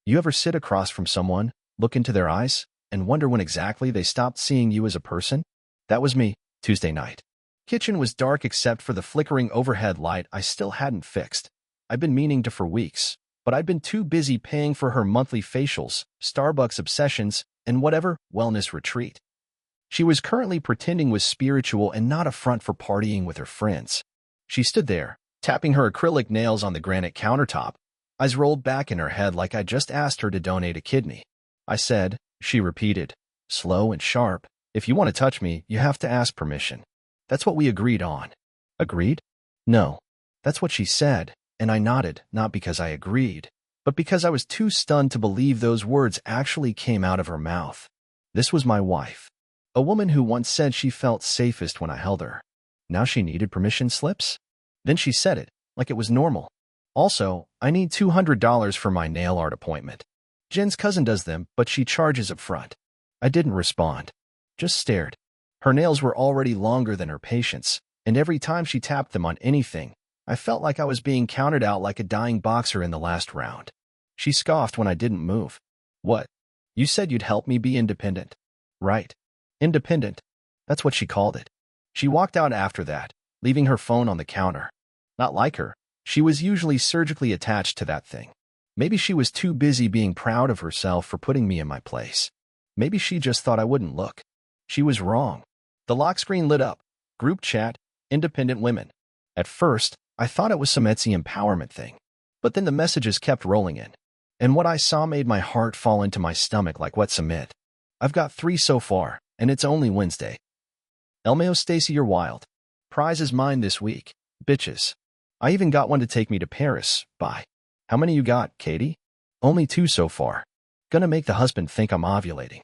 You ever sit across from someone, look into their eyes, and wonder when exactly they stopped seeing you as a person? That was me, Tuesday night. Kitchen was dark except for the flickering overhead light I still hadn't fixed. I'd been meaning to for weeks, but I'd been too busy paying for her monthly facials, Starbucks obsessions, and whatever wellness retreat she was currently pretending was spiritual and not a front for partying with her friends. She stood there, tapping her acrylic nails on the granite countertop, eyes rolled back in her head like I just asked her to donate a kidney. I said, she repeated, slow and sharp, if you want to touch me, you have to ask permission. That's what we agreed on. Agreed? No. That's what she said, and I nodded, not because I agreed, but because I was too stunned to believe those words actually came out of her mouth. This was my wife. A woman who once said she felt safest when I held her. Now she needed permission slips? Then she said it, like it was normal. Also, I need $200 for my nail art appointment. Jen's cousin does them, but she charges up front. I didn't respond. Just stared. Her nails were already longer than her patience, and every time she tapped them on anything, I felt like I was being counted out like a dying boxer in the last round. She scoffed when I didn't move. What? You said you'd help me be independent. Right. Independent. That's what she called it. She walked out after that, leaving her phone on the counter. Not like her. She was usually surgically attached to that thing. Maybe she was too busy being proud of herself for putting me in my place. Maybe she just thought I wouldn't look. She was wrong. The lock screen lit up. Group chat, independent women. At first, I thought it was some Etsy empowerment thing. But then the messages kept rolling in. And what I saw made my heart fall into my stomach like wet cement. I've got 3 so far, and it's only Wednesday. LMAO Stacy, you're wild. Prize is mine this week. Bitches. I even got one to take me to Paris. Bye. How many you got, Katie? Only 2 so far. Gonna make the husband think I'm ovulating.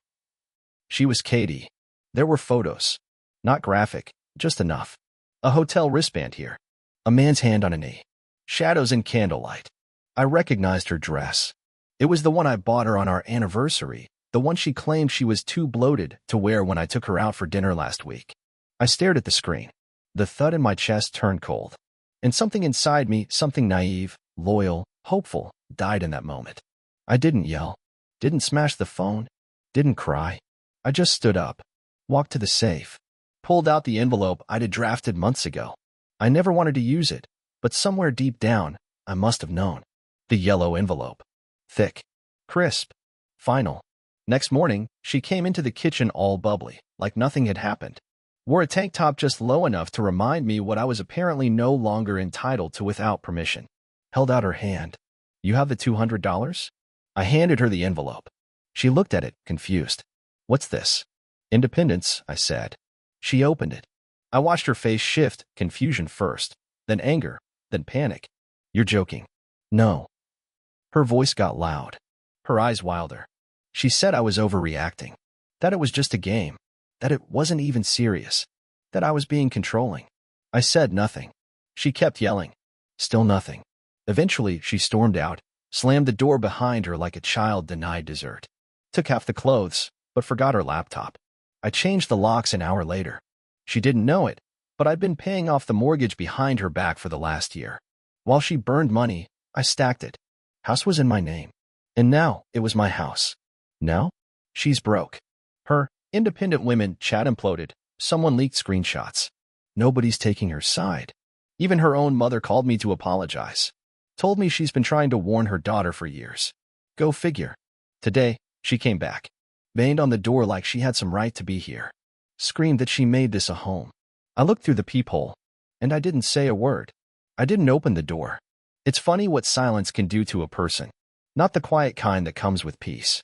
She was Katie. There were photos. Not graphic, just enough. A hotel wristband here. A man's hand on a knee. Shadows in candlelight. I recognized her dress. It was the one I bought her on our anniversary, the one she claimed she was too bloated to wear when I took her out for dinner last week. I stared at the screen. The thud in my chest turned cold. And something inside me, something naive, loyal, hopeful, died in that moment. I didn't yell. Didn't smash the phone. Didn't cry. I just stood up. Walked to the safe. Pulled out the envelope I'd drafted months ago. I never wanted to use it, but somewhere deep down, I must have known. The yellow envelope. Thick. Crisp. Final. Next morning, she came into the kitchen all bubbly, like nothing had happened. Wore a tank top just low enough to remind me what I was apparently no longer entitled to without permission. Held out her hand. You have the $200? I handed her the envelope. She looked at it, confused. What's this? Independence, I said. She opened it. I watched her face shift, confusion first, then anger, then panic. You're joking. No. Her voice got loud. Her eyes wilder. She said I was overreacting. That it was just a game. That it wasn't even serious. That I was being controlling. I said nothing. She kept yelling. Still nothing. Eventually, she stormed out, slammed the door behind her like a child denied dessert. Took half the clothes, but forgot her laptop. I changed the locks an hour later. She didn't know it, but I'd been paying off the mortgage behind her back for the last year. While she burned money, I stacked it. House was in my name. And now, it was my house. Now? She's broke. Her independent women chat imploded. Someone leaked screenshots. Nobody's taking her side. Even her own mother called me to apologize. Told me she's been trying to warn her daughter for years. Go figure. Today, she came back. Banged on the door like she had some right to be here. Screamed that she made this a home. I looked through the peephole, and I didn't say a word. I didn't open the door. It's funny what silence can do to a person. Not the quiet kind that comes with peace.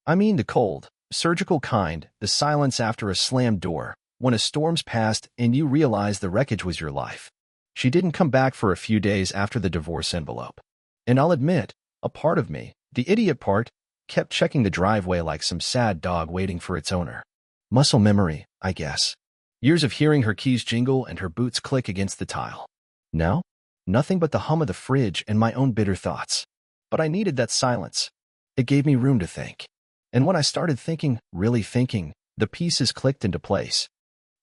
I mean the cold, surgical kind, the silence after a slammed door, when a storm's passed and you realize the wreckage was your life. She didn't come back for a few days after the divorce envelope. And I'll admit, a part of me, the idiot part, kept checking the driveway like some sad dog waiting for its owner. Muscle memory, I guess. Years of hearing her keys jingle and her boots click against the tile. Now? Nothing but the hum of the fridge and my own bitter thoughts. But I needed that silence. It gave me room to think. And when I started thinking, really thinking, the pieces clicked into place.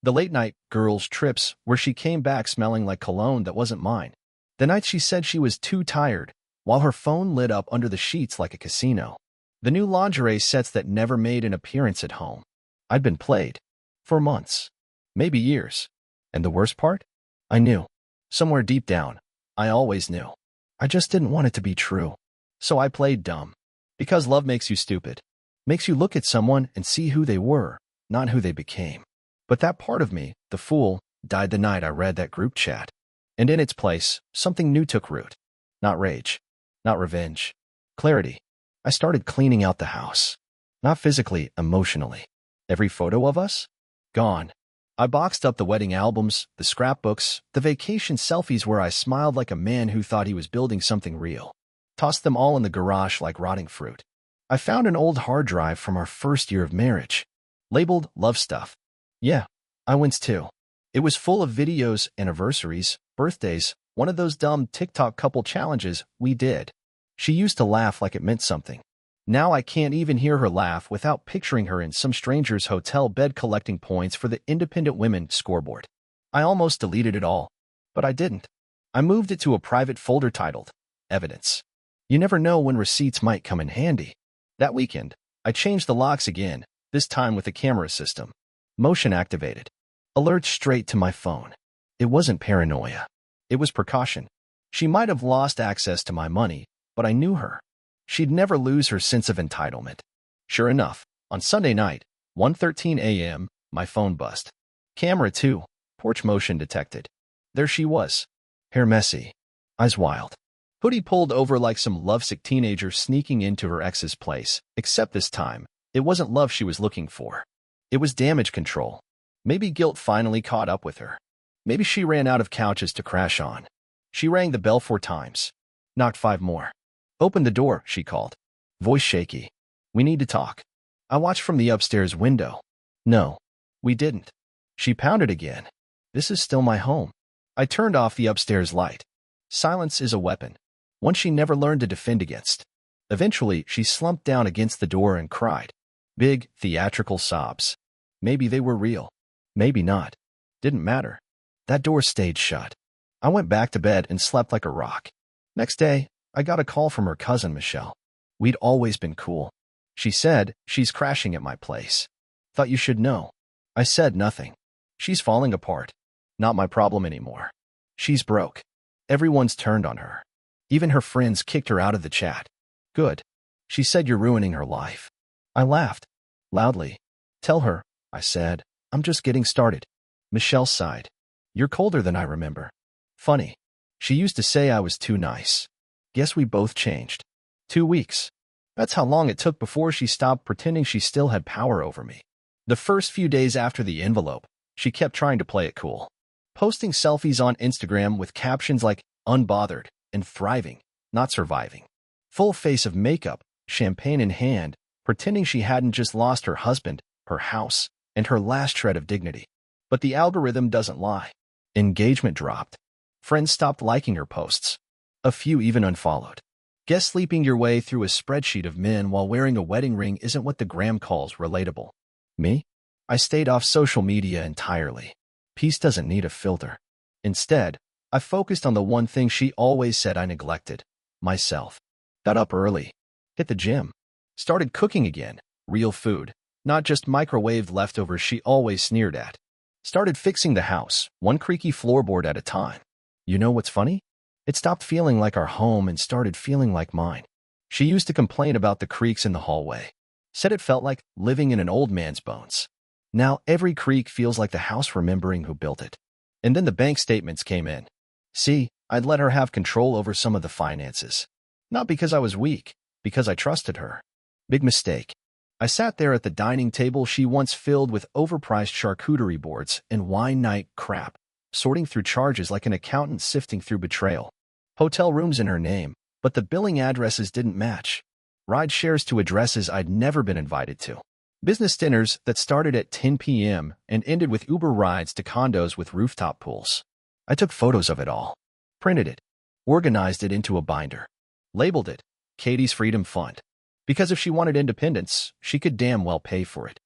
The late-night girls' trips where she came back smelling like cologne that wasn't mine. The night she said she was too tired, while her phone lit up under the sheets like a casino. The new lingerie sets that never made an appearance at home. I'd been played. For months. Maybe years. And the worst part? I knew. Somewhere deep down, I always knew. I just didn't want it to be true. So I played dumb. Because love makes you stupid. Makes you look at someone and see who they were, not who they became. But that part of me, the fool, died the night I read that group chat. And in its place, something new took root. Not rage. Not revenge. Clarity. I started cleaning out the house. Not physically, emotionally. Every photo of us? Gone. I boxed up the wedding albums, the scrapbooks, the vacation selfies where I smiled like a man who thought he was building something real. Tossed them all in the garage like rotting fruit. I found an old hard drive from our first year of marriage. Labeled Love Stuff. Yeah, I winced too. It was full of videos, anniversaries, birthdays, one of those dumb TikTok couple challenges we did. She used to laugh like it meant something. Now I can't even hear her laugh without picturing her in some stranger's hotel bed collecting points for the Independent Women scoreboard. I almost deleted it all, but I didn't. I moved it to a private folder titled Evidence. You never know when receipts might come in handy. That weekend, I changed the locks again, this time with the camera system. Motion activated. Alert straight to my phone. It wasn't paranoia. It was precaution. She might have lost access to my money, but I knew her. She'd never lose her sense of entitlement. Sure enough, on Sunday night, 1:13 a.m., my phone buzzed. Camera 2, porch motion detected. There she was. Hair messy. Eyes wild. Hoodie pulled over like some lovesick teenager sneaking into her ex's place, except this time, it wasn't love she was looking for. It was damage control. Maybe guilt finally caught up with her. Maybe she ran out of couches to crash on. She rang the bell 4 times. Knocked 5 more. Open the door, she called. Voice shaky. We need to talk. I watched from the upstairs window. No, we didn't. She pounded again. This is still my home. I turned off the upstairs light. Silence is a weapon. One she never learned to defend against. Eventually, she slumped down against the door and cried. Big, theatrical sobs. Maybe they were real. Maybe not. Didn't matter. That door stayed shut. I went back to bed and slept like a rock. Next day, I got a call from her cousin Michelle. We'd always been cool. She said, she's crashing at my place. Thought you should know. I said nothing. She's falling apart. Not my problem anymore. She's broke. Everyone's turned on her. Even her friends kicked her out of the chat. Good. She said you're ruining her life. I laughed. Loudly. Tell her, I said, I'm just getting started. Michelle sighed. You're colder than I remember. Funny. She used to say I was too nice. Guess we both changed. 2 weeks. That's how long it took before she stopped pretending she still had power over me. The first few days after the envelope, she kept trying to play it cool. Posting selfies on Instagram with captions like, unbothered and thriving, not surviving. Full face of makeup, champagne in hand, pretending she hadn't just lost her husband, her house, and her last shred of dignity. But the algorithm doesn't lie. Engagement dropped. Friends stopped liking her posts. A few even unfollowed. Guess sleeping your way through a spreadsheet of men while wearing a wedding ring isn't what the gram calls relatable. Me? I stayed off social media entirely. Peace doesn't need a filter. Instead, I focused on the one thing she always said I neglected. Myself. Got up early. Hit the gym. Started cooking again. Real food. Not just microwaved leftovers she always sneered at. Started fixing the house, one creaky floorboard at a time. You know what's funny? It stopped feeling like our home and started feeling like mine. She used to complain about the creaks in the hallway. Said it felt like living in an old man's bones. Now every creak feels like the house remembering who built it. And then the bank statements came in. See, I'd let her have control over some of the finances. Not because I was weak, because I trusted her. Big mistake. I sat there at the dining table she once filled with overpriced charcuterie boards and wine night crap, sorting through charges like an accountant sifting through betrayal. Hotel rooms in her name, but the billing addresses didn't match. Ride shares to addresses I'd never been invited to. Business dinners that started at 10 p.m. and ended with Uber rides to condos with rooftop pools. I took photos of it all. Printed it. Organized it into a binder. Labeled it, Katie's Freedom Fund. Because if she wanted independence, she could damn well pay for it.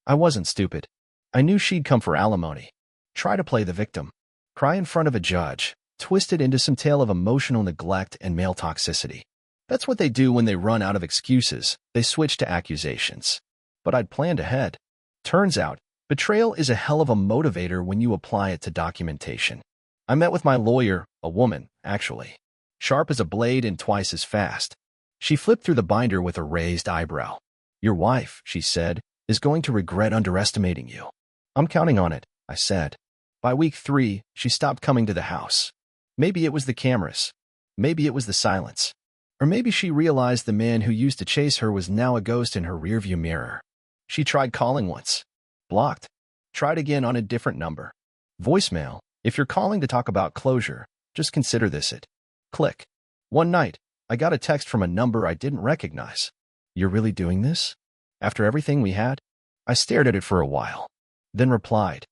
I wasn't stupid. I knew she'd come for alimony. Try to play the victim. Cry in front of a judge. Twisted into some tale of emotional neglect and male toxicity. That's what they do when they run out of excuses. They switch to accusations. But I'd planned ahead. Turns out, betrayal is a hell of a motivator when you apply it to documentation. I met with my lawyer, a woman, actually. Sharp as a blade and twice as fast. She flipped through the binder with a raised eyebrow. Your wife, she said, is going to regret underestimating you. I'm counting on it, I said. By week 3, she stopped coming to the house. Maybe it was the cameras. Maybe it was the silence. Or maybe she realized the man who used to chase her was now a ghost in her rearview mirror. She tried calling once. Blocked. Tried again on a different number. Voicemail. If you're calling to talk about closure, just consider this it. Click. One night, I got a text from a number I didn't recognize. You're really doing this? After everything we had? I stared at it for a while. Then replied.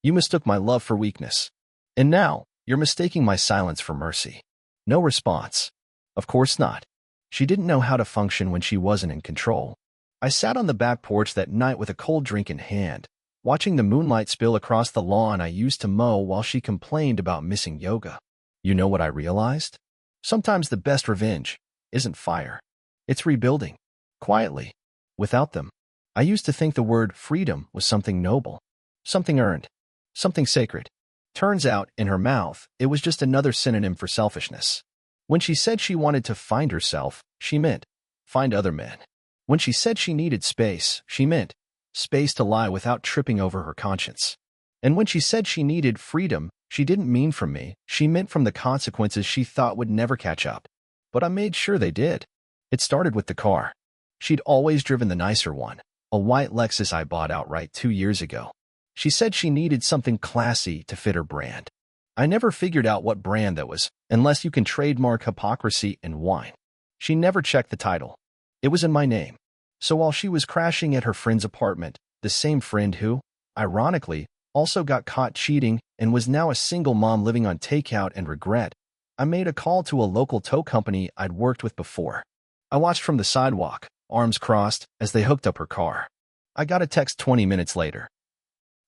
You mistook my love for weakness. And now, you're mistaking my silence for mercy. No response. Of course not. She didn't know how to function when she wasn't in control. I sat on the back porch that night with a cold drink in hand, watching the moonlight spill across the lawn I used to mow while she complained about missing yoga. You know what I realized? Sometimes the best revenge isn't fire. It's rebuilding. Quietly. Without them. I used to think the word freedom was something noble. Something earned. Something sacred. Turns out, in her mouth, it was just another synonym for selfishness. When she said she wanted to find herself, she meant find other men. When she said she needed space, she meant space to lie without tripping over her conscience. And when she said she needed freedom, she didn't mean from me, she meant from the consequences she thought would never catch up. But I made sure they did. It started with the car. She'd always driven the nicer one, a white Lexus I bought outright 2 years ago. She said she needed something classy to fit her brand. I never figured out what brand that was, unless you can trademark hypocrisy and wine. She never checked the title. It was in my name. So while she was crashing at her friend's apartment, the same friend who, ironically, also got caught cheating and was now a single mom living on takeout and regret, I made a call to a local tow company I'd worked with before. I watched from the sidewalk, arms crossed, as they hooked up her car. I got a text 20 minutes later.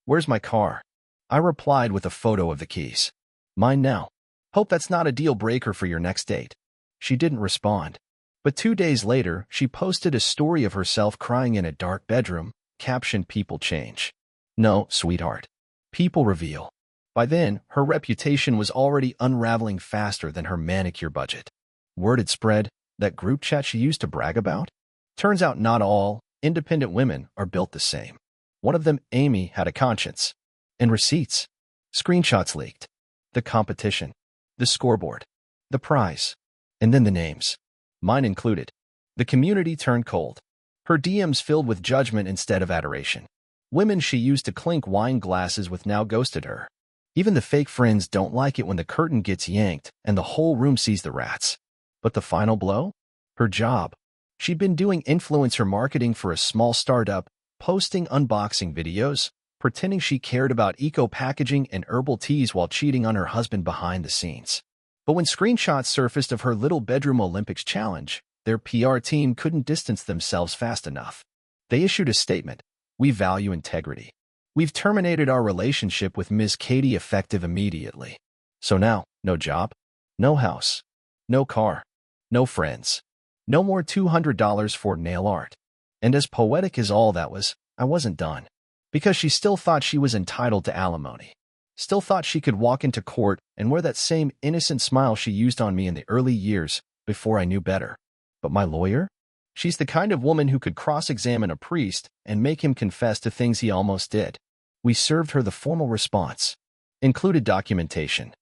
Where's my car? I replied with a photo of the keys. Mine now. Hope that's not a deal breaker for your next date. She didn't respond. But 2 days later, she posted a story of herself crying in a dark bedroom, captioned People Change. No, sweetheart. People reveal. By then, her reputation was already unraveling faster than her manicure budget. Word had spread, that group chat she used to brag about? Turns out not all independent women are built the same. One of them, Amy, had a conscience. And receipts. Screenshots leaked. The competition. The scoreboard. The prize. And then the names. Mine included. The community turned cold. Her DMs filled with judgment instead of adoration. Women she used to clink wine glasses with now ghosted her. Even the fake friends don't like it when the curtain gets yanked and the whole room sees the rats. But the final blow? Her job. She'd been doing influencer marketing for a small startup, posting unboxing videos, pretending she cared about eco-packaging and herbal teas while cheating on her husband behind the scenes. But when screenshots surfaced of her little bedroom Olympics challenge, their PR team couldn't distance themselves fast enough. They issued a statement. We value integrity. We've terminated our relationship with Ms. Katie effective immediately. So now, no job, no house, no car, no friends, no more $200 for nail art. And as poetic as all that was, I wasn't done. Because she still thought she was entitled to alimony. Still thought she could walk into court and wear that same innocent smile she used on me in the early years before I knew better. But my lawyer? She's the kind of woman who could cross-examine a priest and make him confess to things he almost did. We served her the formal response. Included documentation.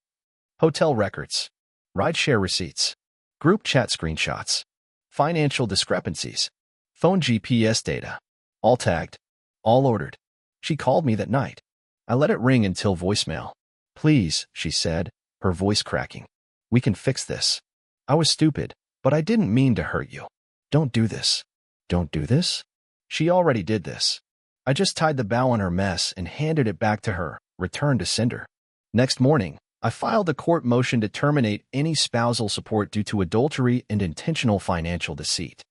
Hotel records. Rideshare receipts. Group chat screenshots. Financial discrepancies. Phone GPS data. All tagged. All ordered. She called me that night. I let it ring until voicemail. Please, she said, her voice cracking. We can fix this. I was stupid, but I didn't mean to hurt you. Don't do this. Don't do this? She already did this. I just tied the bow on her mess and handed it back to her, returned to sender. Next morning, I filed a court motion to terminate any spousal support due to adultery and intentional financial deceit.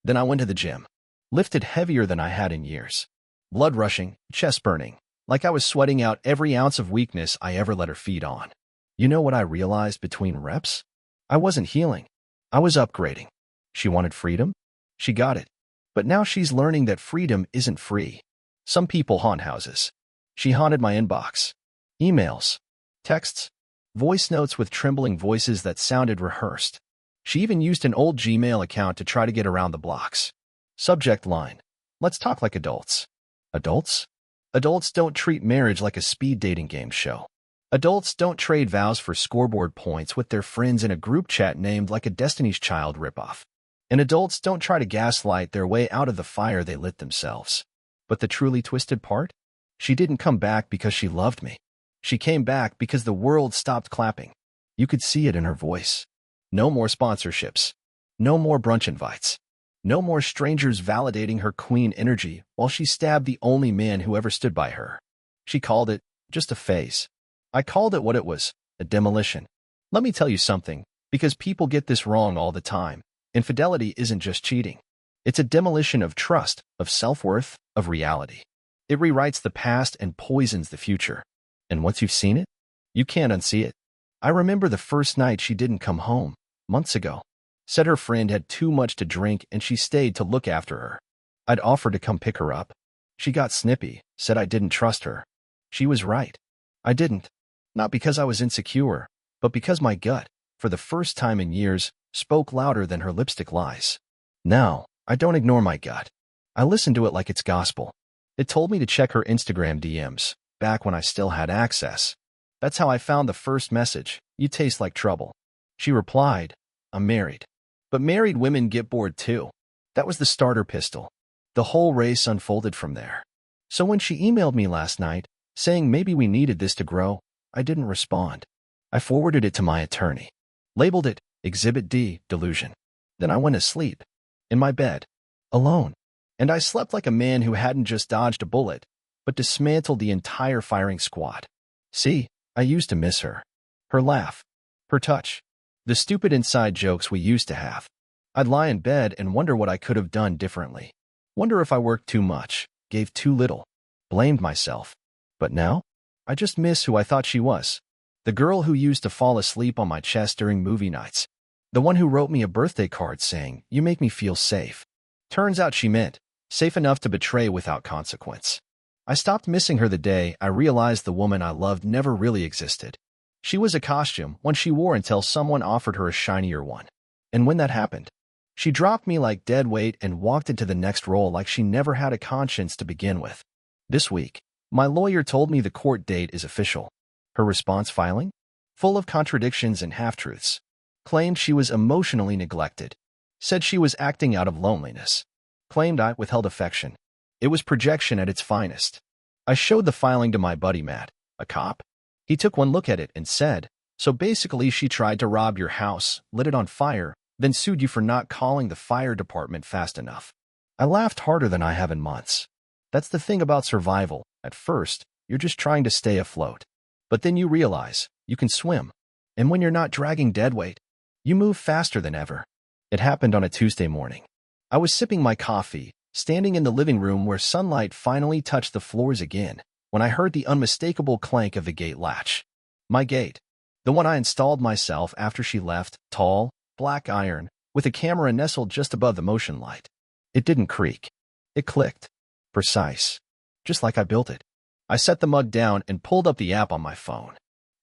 Then I went to the gym. Lifted heavier than I had in years. Blood rushing, chest burning, like I was sweating out every ounce of weakness I ever let her feed on. You know what I realized between reps? I wasn't healing. I was upgrading. She wanted freedom? She got it. But now she's learning that freedom isn't free. Some people haunt houses. She haunted my inbox. Emails, texts, voice notes with trembling voices that sounded rehearsed. She even used an old Gmail account to try to get around the blocks. Subject line: let's talk like adults. Adults? Adults don't treat marriage like a speed dating game show. Adults don't trade vows for scoreboard points with their friends in a group chat named like a Destiny's Child ripoff. And adults don't try to gaslight their way out of the fire they lit themselves. But the truly twisted part? She didn't come back because she loved me. She came back because the world stopped clapping. You could see it in her voice. No more sponsorships. No more brunch invites. No more strangers validating her queen energy while she stabbed the only man who ever stood by her. She called it just a phase. I called it what it was, a demolition. Let me tell you something, because people get this wrong all the time. Infidelity isn't just cheating. It's a demolition of trust, of self-worth, of reality. It rewrites the past and poisons the future. And once you've seen it, you can't unsee it. I remember the first night she didn't come home, months ago. Said her friend had too much to drink and she stayed to look after her. I'd offered to come pick her up. She got snippy, said I didn't trust her. She was right. I didn't. Not because I was insecure, but because my gut, for the first time in years, spoke louder than her lipstick lies. Now, I don't ignore my gut. I listen to it like it's gospel. It told me to check her Instagram DMs, back when I still had access. That's how I found the first message: you taste like trouble. She replied, I'm married. But married women get bored too. That was the starter pistol. The whole race unfolded from there. So when she emailed me last night, saying maybe we needed this to grow, I didn't respond. I forwarded it to my attorney. Labeled it Exhibit D, delusion. Then I went to sleep. In my bed. Alone. And I slept like a man who hadn't just dodged a bullet, but dismantled the entire firing squad. See, I used to miss her. Her laugh. Her touch. The stupid inside jokes we used to have. I'd lie in bed and wonder what I could have done differently. Wonder if I worked too much, gave too little, blamed myself. But now, I just miss who I thought she was. The girl who used to fall asleep on my chest during movie nights. The one who wrote me a birthday card saying, you make me feel safe. Turns out she meant, safe enough to betray without consequence. I stopped missing her the day I realized the woman I loved never really existed. She was a costume, one she wore until someone offered her a shinier one. And when that happened, she dropped me like dead weight and walked into the next role like she never had a conscience to begin with. This week, my lawyer told me the court date is official. Her response filing? Full of contradictions and half-truths. Claimed she was emotionally neglected. Said she was acting out of loneliness. Claimed I withheld affection. It was projection at its finest. I showed the filing to my buddy Matt, a cop. He took one look at it and said, so basically she tried to rob your house, lit it on fire, then sued you for not calling the fire department fast enough. I laughed harder than I have in months. That's the thing about survival. At first, you're just trying to stay afloat. But then you realize you can swim. And when you're not dragging deadweight, you move faster than ever. It happened on a Tuesday morning. I was sipping my coffee, standing in the living room where sunlight finally touched the floors again, when I heard the unmistakable clank of the gate latch. My gate. The one I installed myself after she left, tall, black iron, with a camera nestled just above the motion light. It didn't creak. It clicked. Precise. Just like I built it. I set the mug down and pulled up the app on my phone.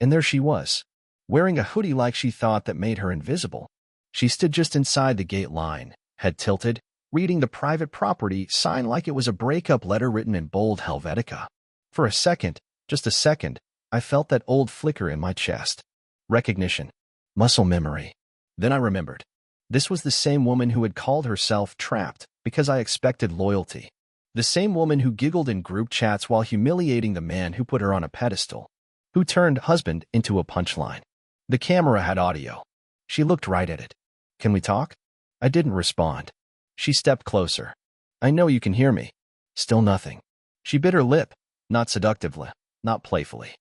And there she was, wearing a hoodie like she thought that made her invisible. She stood just inside the gate line, head tilted, reading the private property sign like it was a breakup letter written in bold Helvetica. For a second, just a second, I felt that old flicker in my chest. Recognition. Muscle memory. Then I remembered. This was the same woman who had called herself trapped because I expected loyalty. The same woman who giggled in group chats while humiliating the man who put her on a pedestal. Who turned husband into a punchline. The camera had audio. She looked right at it. Can we talk? I didn't respond. She stepped closer. I know you can hear me. Still nothing. She bit her lip. Not seductively, not playfully.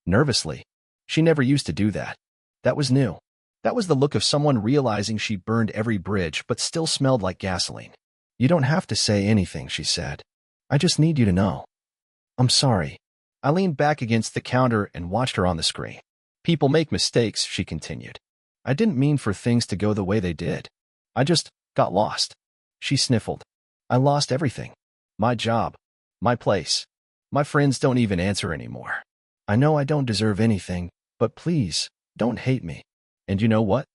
Nervously. She never used to do that. That was new. That was the look of someone realizing she burned every bridge but still smelled like gasoline. You don't have to say anything, she said. I just need you to know. I'm sorry. I leaned back against the counter and watched her on the screen. People make mistakes, she continued. I didn't mean for things to go the way they did. I just got lost. She sniffled. I lost everything. My job. My place. My friends don't even answer anymore. I know I don't deserve anything, but please, don't hate me. And you know what?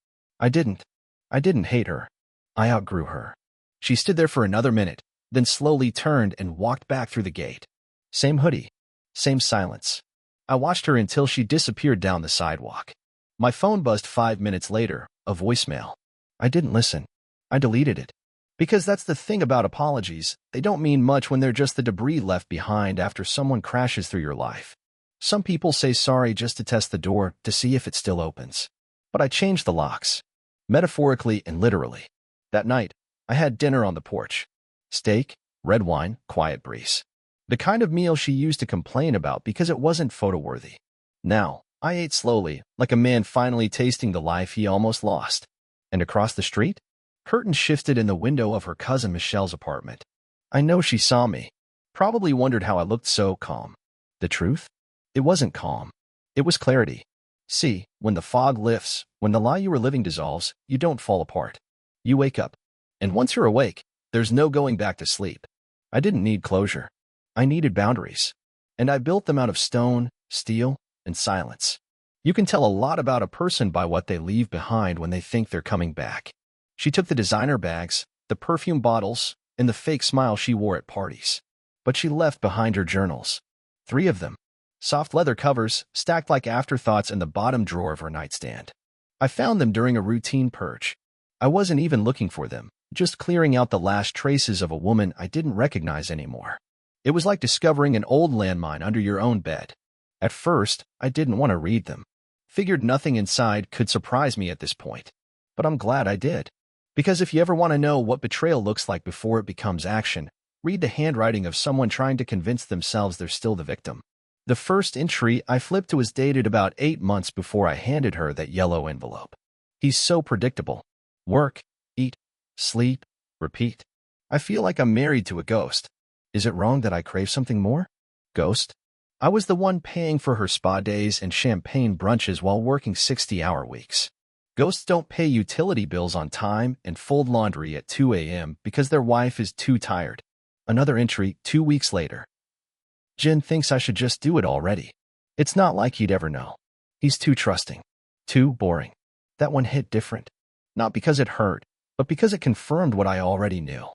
I didn't. I didn't hate her. I outgrew her. She stood there for another minute, then slowly turned and walked back through the gate. Same hoodie. Same silence. I watched her until she disappeared down the sidewalk. My phone buzzed 5 minutes later, a voicemail. I didn't listen. I deleted it. Because that's the thing about apologies, they don't mean much when they're just the debris left behind after someone crashes through your life. Some people say sorry just to test the door to see if it still opens. But I changed the locks. Metaphorically and literally. That night, I had dinner on the porch. Steak, red wine, quiet breeze. The kind of meal she used to complain about because it wasn't photo-worthy. Now, I ate slowly, like a man finally tasting the life he almost lost. And across the street? Curtains shifted in the window of her cousin Michelle's apartment. I know she saw me. Probably wondered how I looked so calm. The truth? It wasn't calm. It was clarity. See, when the fog lifts, when the lie you were living dissolves, you don't fall apart. You wake up. And once you're awake, there's no going back to sleep. I didn't need closure. I needed boundaries. And I built them out of stone, steel, and silence. You can tell a lot about a person by what they leave behind when they think they're coming back. She took the designer bags, the perfume bottles, and the fake smile she wore at parties. But she left behind her journals. 3 of them. Soft leather covers, stacked like afterthoughts in the bottom drawer of her nightstand. I found them during a routine purge. I wasn't even looking for them, just clearing out the last traces of a woman I didn't recognize anymore. It was like discovering an old landmine under your own bed. At first, I didn't want to read them. Figured nothing inside could surprise me at this point. But I'm glad I did. Because if you ever want to know what betrayal looks like before it becomes action, read the handwriting of someone trying to convince themselves they're still the victim. The first entry I flipped to was dated about 8 months before I handed her that yellow envelope. He's so predictable. Work, eat, sleep, repeat. I feel like I'm married to a ghost. Is it wrong that I crave something more? Ghost? I was the one paying for her spa days and champagne brunches while working 60-hour weeks. Ghosts don't pay utility bills on time and fold laundry at 2 a.m. because their wife is too tired. Another entry 2 weeks later. Jin thinks I should just do it already. It's not like he'd ever know. He's too trusting. Too boring. That one hit different. Not because it hurt, but because it confirmed what I already knew.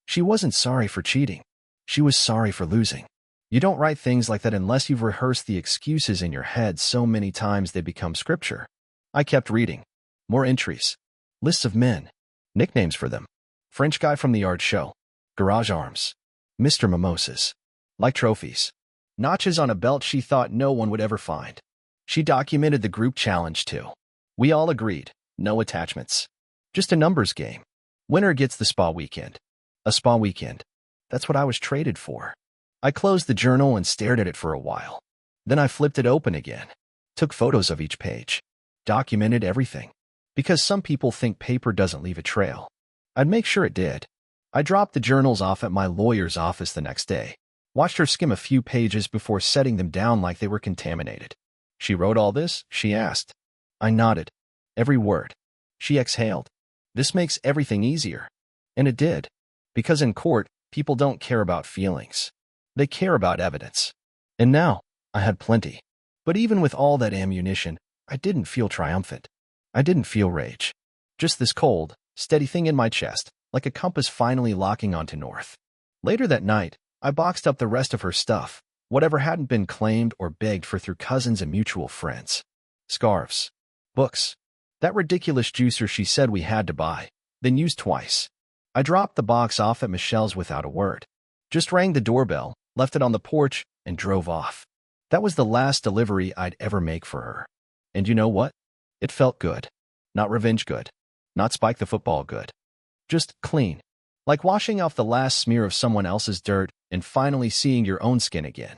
She wasn't sorry for cheating. She was sorry for losing. You don't write things like that unless you've rehearsed the excuses in your head so many times they become scripture. I kept reading. More entries. Lists of men. Nicknames for them. French guy from the art show. Garage arms. Mr. Mimosas. Like trophies. Notches on a belt she thought no one would ever find. She documented the group challenge too. We all agreed. No attachments. Just a numbers game. Winner gets the spa weekend. A spa weekend. That's what I was traded for. I closed the journal and stared at it for a while. Then I flipped it open again. Took photos of each page. Documented everything. Because some people think paper doesn't leave a trail. I'd make sure it did. I dropped the journals off at my lawyer's office the next day. Watched her skim a few pages before setting them down like they were contaminated. She wrote all this? She asked. I nodded. Every word. She exhaled. This makes everything easier. And it did. Because in court, people don't care about feelings. They care about evidence. And now, I had plenty. But even with all that ammunition, I didn't feel triumphant. I didn't feel rage. Just this cold, steady thing in my chest, like a compass finally locking onto north. Later that night, I boxed up the rest of her stuff, whatever hadn't been claimed or begged for through cousins and mutual friends. Scarves. Books. That ridiculous juicer she said we had to buy, then used twice. I dropped the box off at Michelle's without a word. Just rang the doorbell, left it on the porch, and drove off. That was the last delivery I'd ever make for her. And you know what? It felt good. Not revenge good. Not Spike the football good. Just clean. Like washing off the last smear of someone else's dirt and finally seeing your own skin again.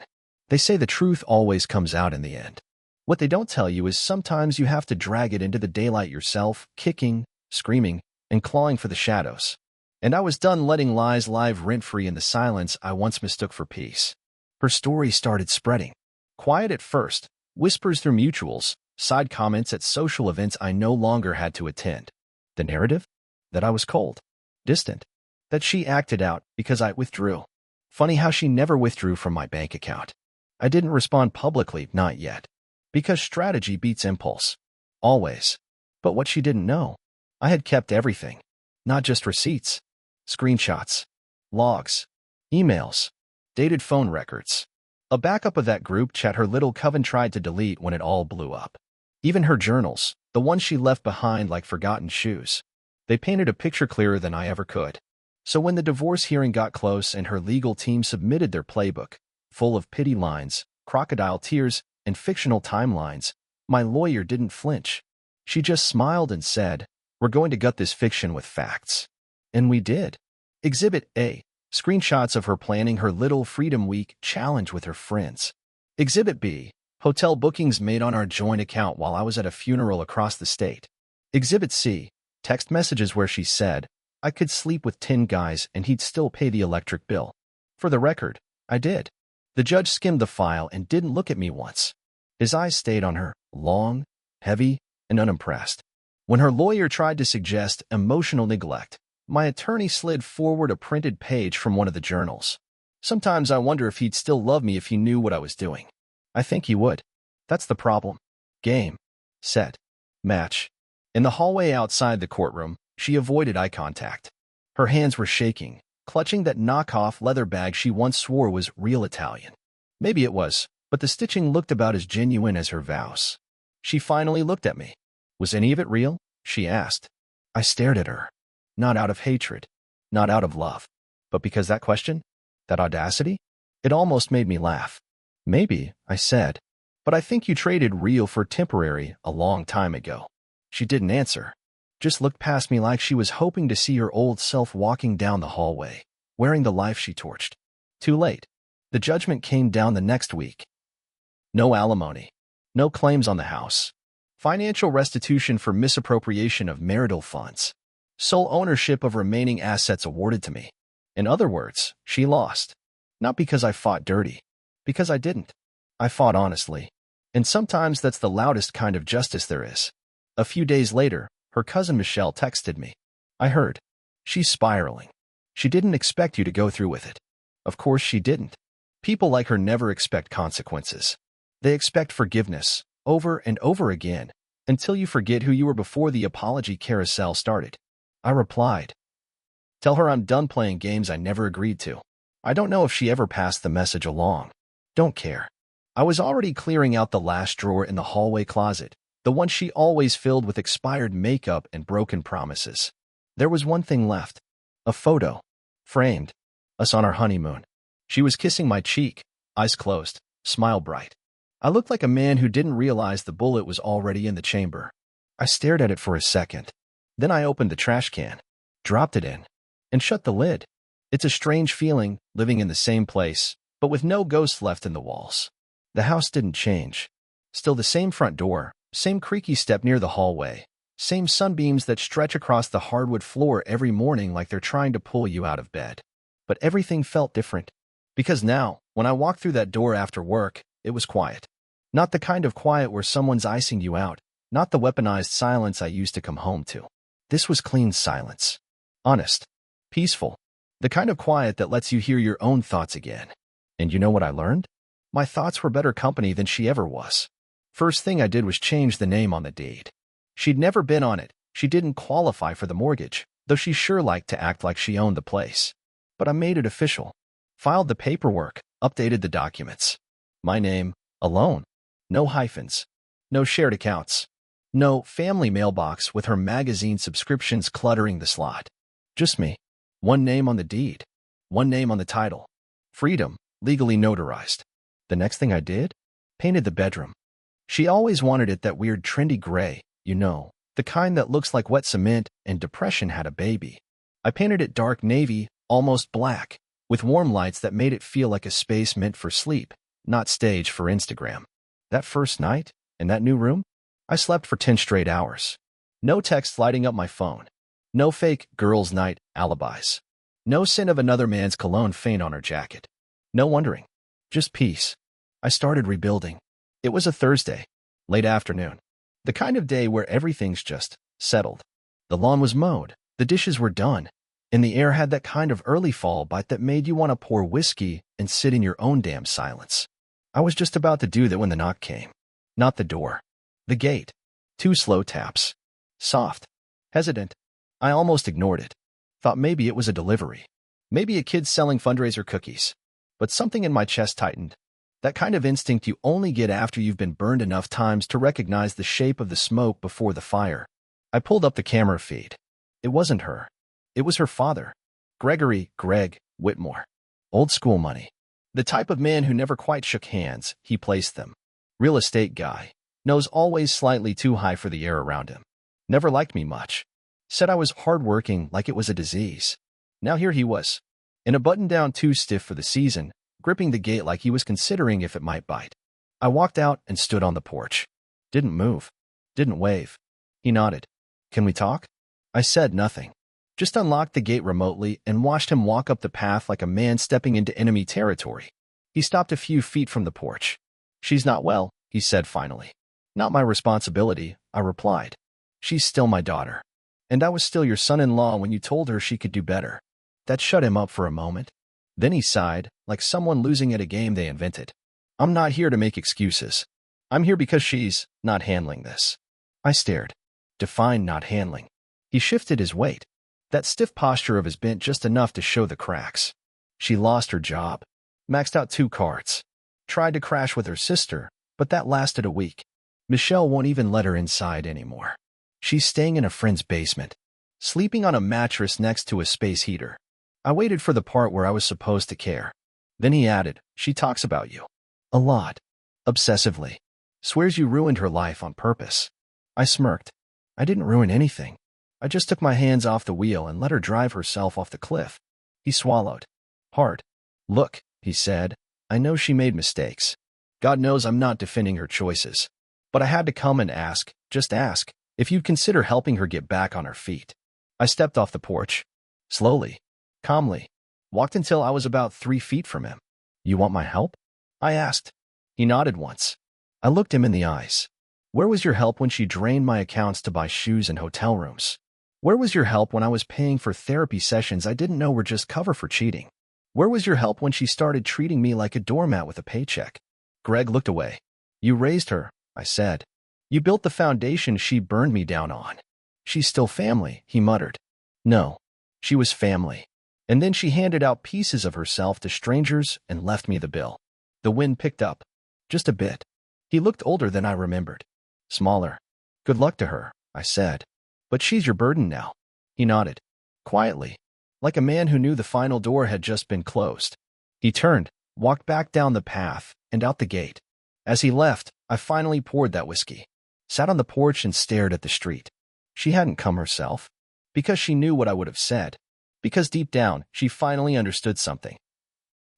They say the truth always comes out in the end. What they don't tell you is sometimes you have to drag it into the daylight yourself, kicking, screaming, and clawing for the shadows. And I was done letting lies live rent-free in the silence I once mistook for peace. Her story started spreading. Quiet at first, whispers through mutuals, side comments at social events I no longer had to attend. The narrative? That I was cold, distant, that she acted out because I withdrew. Funny how she never withdrew from my bank account. I didn't respond publicly, not yet. Because strategy beats impulse. Always. But what she didn't know, I had kept everything. Not just receipts. Screenshots. Logs. Emails. Dated phone records. A backup of that group chat her little coven tried to delete when it all blew up. Even her journals, the ones she left behind like forgotten shoes. They painted a picture clearer than I ever could. So when the divorce hearing got close and her legal team submitted their playbook, full of pity lines, crocodile tears, and fictional timelines, my lawyer didn't flinch. She just smiled and said, "We're going to gut this fiction with facts." And we did. Exhibit A. Screenshots of her planning her little Freedom Week challenge with her friends. Exhibit B. Hotel bookings made on our joint account while I was at a funeral across the state. Exhibit C. Text messages where she said, I could sleep with 10 guys and he'd still pay the electric bill. For the record, I did. The judge skimmed the file and didn't look at me once. His eyes stayed on her, long, heavy, and unimpressed. When her lawyer tried to suggest emotional neglect, my attorney slid forward a printed page from one of the journals. Sometimes I wonder if he'd still love me if he knew what I was doing. I think he would. That's the problem. Game. Set. Match. In the hallway outside the courtroom, she avoided eye contact. Her hands were shaking, clutching that knockoff leather bag she once swore was real Italian. Maybe it was, but the stitching looked about as genuine as her vows. She finally looked at me. Was any of it real? She asked. I stared at her. Not out of hatred, not out of love, but because that question, that audacity, it almost made me laugh. Maybe, I said, but I think you traded real for temporary a long time ago. She didn't answer, just looked past me like she was hoping to see her old self walking down the hallway, wearing the life she torched. Too late. The judgment came down the next week. No alimony. No claims on the house. Financial restitution for misappropriation of marital funds. Sole ownership of remaining assets awarded to me. In other words, she lost. Not because I fought dirty. Because I didn't. I fought honestly. And sometimes that's the loudest kind of justice there is. A few days later, her cousin Michelle texted me. I heard. She's spiraling. She didn't expect you to go through with it. Of course she didn't. People like her never expect consequences. They expect forgiveness, over and over again, until you forget who you were before the apology carousel started. I replied. Tell her I'm done playing games I never agreed to. I don't know if she ever passed the message along. Don't care. I was already clearing out the last drawer in the hallway closet, the one she always filled with expired makeup and broken promises. There was one thing left. A photo. Framed. Us on our honeymoon. She was kissing my cheek, eyes closed, smile bright. I looked like a man who didn't realize the bullet was already in the chamber. I stared at it for a second. Then I opened the trash can, dropped it in, and shut the lid. It's a strange feeling, living in the same place, but with no ghosts left in the walls. The house didn't change. Still the same front door, same creaky step near the hallway, same sunbeams that stretch across the hardwood floor every morning like they're trying to pull you out of bed. But everything felt different. Because now, when I walked through that door after work, it was quiet. Not the kind of quiet where someone's icing you out, not the weaponized silence I used to come home to. This was clean silence. Honest. Peaceful. The kind of quiet that lets you hear your own thoughts again. And you know what I learned? My thoughts were better company than she ever was. First thing I did was change the name on the deed. She'd never been on it. She didn't qualify for the mortgage, though she sure liked to act like she owned the place. But I made it official. Filed the paperwork, updated the documents. My name, alone. No hyphens. No shared accounts. No family mailbox with her magazine subscriptions cluttering the slot. Just me. One name on the deed. One name on the title. Freedom, legally notarized. The next thing I did? Painted the bedroom. She always wanted it that weird trendy gray, you know, the kind that looks like wet cement and depression had a baby. I painted it dark navy, almost black, with warm lights that made it feel like a space meant for sleep, not stage for Instagram. That first night, in that new room, I slept for 10 straight hours. No text lighting up my phone. No fake girls' night alibis. No scent of another man's cologne faint on her jacket. No wondering. Just peace. I started rebuilding. It was a Thursday, late afternoon. The kind of day where everything's just settled. The lawn was mowed, the dishes were done, and the air had that kind of early fall bite that made you want to pour whiskey and sit in your own damn silence. I was just about to do that when the knock came. Not the door. The gate. 2 slow taps. Soft. Hesitant. I almost ignored it. Thought maybe it was a delivery. Maybe a kid selling fundraiser cookies. But something in my chest tightened. That kind of instinct you only get after you've been burned enough times to recognize the shape of the smoke before the fire. I pulled up the camera feed. It wasn't her. It was her father. Greg Whitmore. Old school money. The type of man who never quite shook hands, he placed them. Real estate guy. Nose always slightly too high for the air around him. Never liked me much. Said I was hardworking like it was a disease. Now here he was, in a button-down too stiff for the season, gripping the gate like he was considering if it might bite. I walked out and stood on the porch. Didn't move. Didn't wave. He nodded. Can we talk? I said nothing. Just unlocked the gate remotely and watched him walk up the path like a man stepping into enemy territory. He stopped a few feet from the porch. She's not well, he said finally. Not my responsibility, I replied. She's still my daughter. And I was still your son-in-law when you told her she could do better. That shut him up for a moment. Then he sighed, like someone losing at a game they invented. I'm not here to make excuses. I'm here because she's not handling this. I stared. Define not handling. He shifted his weight. That stiff posture of his bent just enough to show the cracks. She lost her job. Maxed out 2 cards. Tried to crash with her sister, but that lasted a week. Michelle won't even let her inside anymore. She's staying in a friend's basement, sleeping on a mattress next to a space heater. I waited for the part where I was supposed to care. Then he added, she talks about you. A lot. Obsessively. Swears you ruined her life on purpose. I smirked. I didn't ruin anything. I just took my hands off the wheel and let her drive herself off the cliff. He swallowed. Hard. Look, he said, I know she made mistakes. God knows I'm not defending her choices. But I had to come and ask, just ask, if you'd consider helping her get back on her feet. I stepped off the porch. Slowly. Calmly. Walked until I was about 3 feet from him. You want my help? I asked. He nodded once. I looked him in the eyes. Where was your help when she drained my accounts to buy shoes and hotel rooms? Where was your help when I was paying for therapy sessions I didn't know were just cover for cheating? Where was your help when she started treating me like a doormat with a paycheck? Greg looked away. You raised her, I said. You built the foundation she burned me down on. She's still family, he muttered. No, she was family. And then she handed out pieces of herself to strangers and left me the bill. The wind picked up. Just a bit. He looked older than I remembered. Smaller. Good luck to her, I said. But she's your burden now. He nodded. Quietly. Like a man who knew the final door had just been closed. He turned, walked back down the path, and out the gate. As he left, I finally poured that whiskey. Sat on the porch and stared at the street. She hadn't come herself. Because she knew what I would have said. Because deep down, she finally understood something.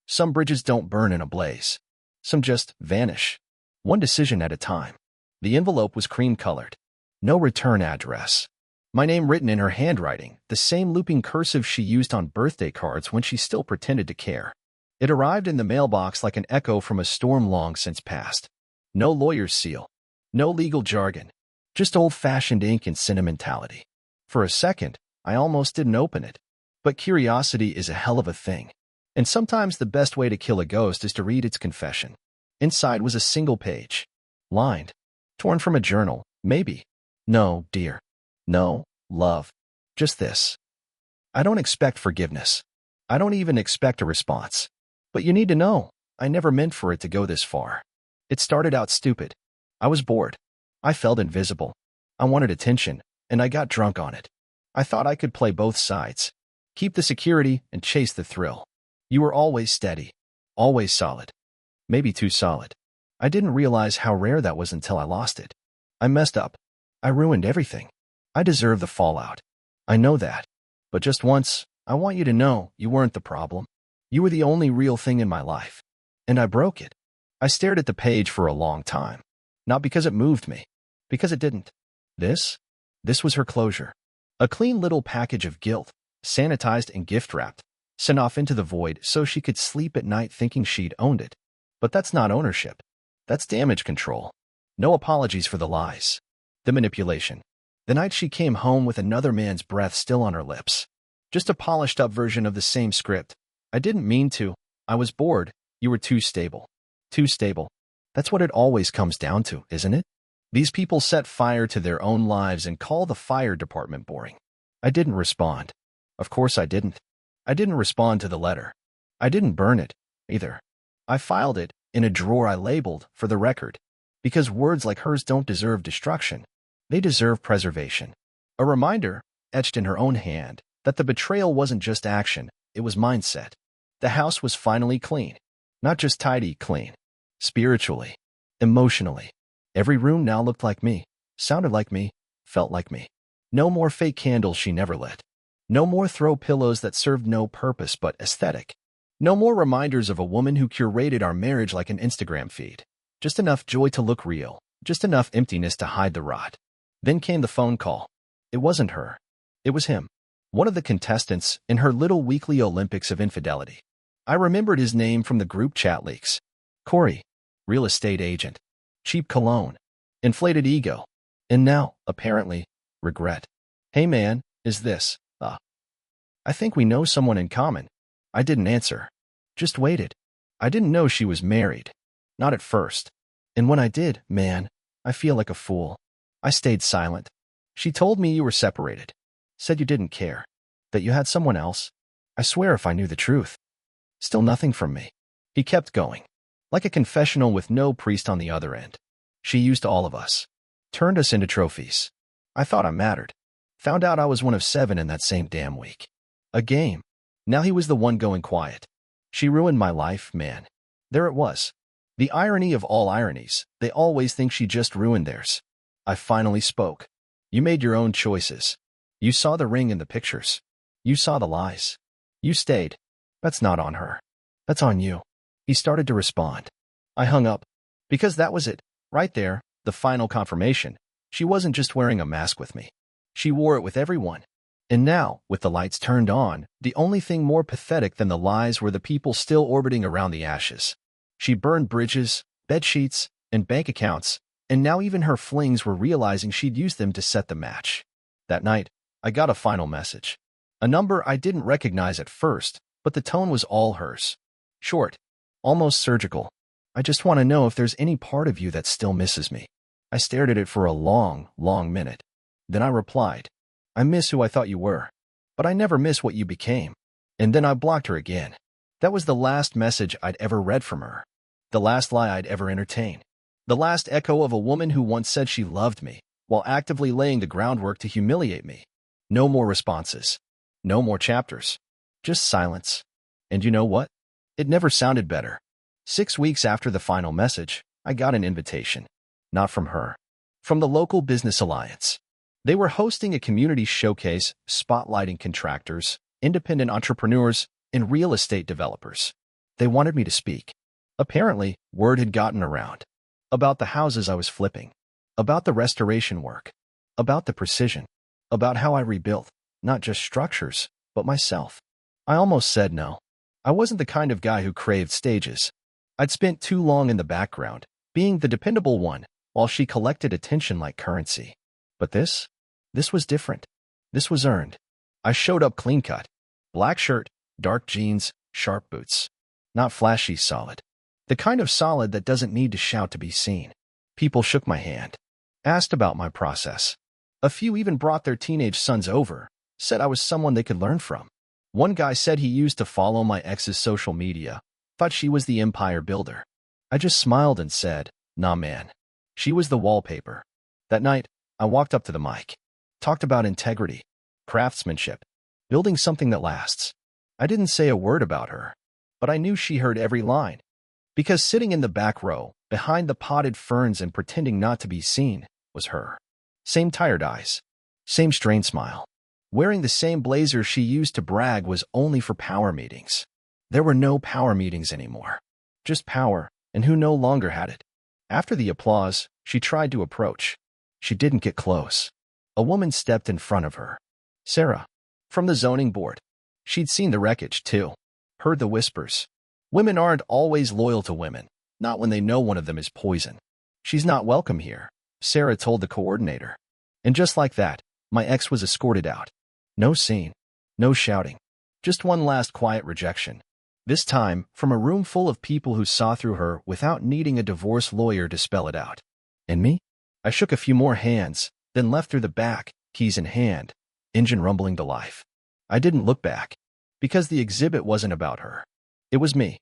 Some bridges don't burn in a blaze. Some just vanish. One decision at a time. The envelope was cream-colored. No return address. My name written in her handwriting, the same looping cursive she used on birthday cards when she still pretended to care. It arrived in the mailbox like an echo from a storm long since past. No lawyer's seal. No legal jargon. Just old-fashioned ink and sentimentality. For a second, I almost didn't open it. But curiosity is a hell of a thing. And sometimes the best way to kill a ghost is to read its confession. Inside was a single page. Lined. Torn from a journal, maybe. No, dear. No, love. Just this. I don't expect forgiveness. I don't even expect a response. But you need to know, I never meant for it to go this far. It started out stupid. I was bored. I felt invisible. I wanted attention, and I got drunk on it. I thought I could play both sides. Keep the security and chase the thrill. You were always steady. Always solid. Maybe too solid. I didn't realize how rare that was until I lost it. I messed up. I ruined everything. I deserve the fallout. I know that. But just once, I want you to know you weren't the problem. You were the only real thing in my life. And I broke it. I stared at the page for a long time. Not because it moved me. Because it didn't. This was her closure. A clean little package of guilt, sanitized and gift-wrapped, sent off into the void so she could sleep at night thinking she'd owned it. But that's not ownership. That's damage control. No apologies for the lies. The manipulation. The night she came home with another man's breath still on her lips. Just a polished-up version of the same script. I didn't mean to. I was bored. You were too stable. Too stable. That's what it always comes down to, isn't it? These people set fire to their own lives and call the fire department boring. I didn't respond. Of course I didn't. I didn't respond to the letter. I didn't burn it, either. I filed it in a drawer I labeled, for the record. Because words like hers don't deserve destruction. They deserve preservation. A reminder, etched in her own hand, that the betrayal wasn't just action, it was mindset. The house was finally clean. Not just tidy clean. Spiritually. Emotionally. Every room now looked like me, sounded like me, felt like me. No more fake candles she never lit. No more throw pillows that served no purpose but aesthetic. No more reminders of a woman who curated our marriage like an Instagram feed. Just enough joy to look real. Just enough emptiness to hide the rot. Then came the phone call. It wasn't her. It was him. One of the contestants in her little weekly Olympics of infidelity. I remembered his name from the group chat leaks. Corey. Real estate agent. Cheap cologne. Inflated ego. And now, apparently, regret. Hey man, is this, I think we know someone in common. I didn't answer. Just waited. I didn't know she was married. Not at first. And when I did, man, I feel like a fool. I stayed silent. She told me you were separated. Said you didn't care. That you had someone else. I swear if I knew the truth. Still nothing from me. He kept going. Like a confessional with no priest on the other end. She used all of us. Turned us into trophies. I thought I mattered. Found out I was one of 7 in that same damn week. A game. Now he was the one going quiet. She ruined my life, man. There it was. The irony of all ironies. They always think she just ruined theirs. I finally spoke. You made your own choices. You saw the ring in the pictures. You saw the lies. You stayed. That's not on her. That's on you. He started to respond. I hung up. Because that was it. Right there, the final confirmation. She wasn't just wearing a mask with me. She wore it with everyone. And now, with the lights turned on, the only thing more pathetic than the lies were the people still orbiting around the ashes. She burned bridges, bed sheets, and bank accounts, and now even her flings were realizing she'd used them to set the match. That night, I got a final message. A number I didn't recognize at first, but the tone was all hers. Short. Almost surgical. I just want to know if there's any part of you that still misses me. I stared at it for a long, long minute. Then I replied, I miss who I thought you were, but I never miss what you became. And then I blocked her again. That was the last message I'd ever read from her. The last lie I'd ever entertained. The last echo of a woman who once said she loved me, while actively laying the groundwork to humiliate me. No more responses. No more chapters. Just silence. And you know what? It never sounded better. 6 weeks after the final message, I got an invitation. Not from her. From the local business alliance. They were hosting a community showcase spotlighting contractors, independent entrepreneurs, and real estate developers. They wanted me to speak. Apparently, word had gotten around. About the houses I was flipping. About the restoration work. About the precision. About how I rebuilt, not just structures, but myself. I almost said no. I wasn't the kind of guy who craved stages. I'd spent too long in the background, being the dependable one, while she collected attention like currency. But this was different. This was earned. I showed up clean-cut. Black shirt, dark jeans, sharp boots. Not flashy solid. The kind of solid that doesn't need to shout to be seen. People shook my hand. Asked about my process. A few even brought their teenage sons over. Said I was someone they could learn from. One guy said he used to follow my ex's social media. Thought she was the empire builder. I just smiled and said, nah man. She was the wallpaper. That night, I walked up to the mic. Talked about integrity, craftsmanship, building something that lasts. I didn't say a word about her, but I knew she heard every line. Because sitting in the back row, behind the potted ferns and pretending not to be seen, was her. Same tired eyes. Same strained smile. Wearing the same blazer she used to brag was only for power meetings. There were no power meetings anymore. Just power, and who no longer had it. After the applause, she tried to approach. She didn't get close. A woman stepped in front of her. Sarah. From the zoning board. She'd seen the wreckage, too. Heard the whispers. Women aren't always loyal to women, not when they know one of them is poison. She's not welcome here. Sarah told the coordinator. And just like that, my ex was escorted out. No scene, no shouting, just one last quiet rejection. This time, from a room full of people who saw through her without needing a divorce lawyer to spell it out. And me? I shook a few more hands, then left through the back, keys in hand, engine rumbling to life. I didn't look back, because the exhibit wasn't about her. It was me.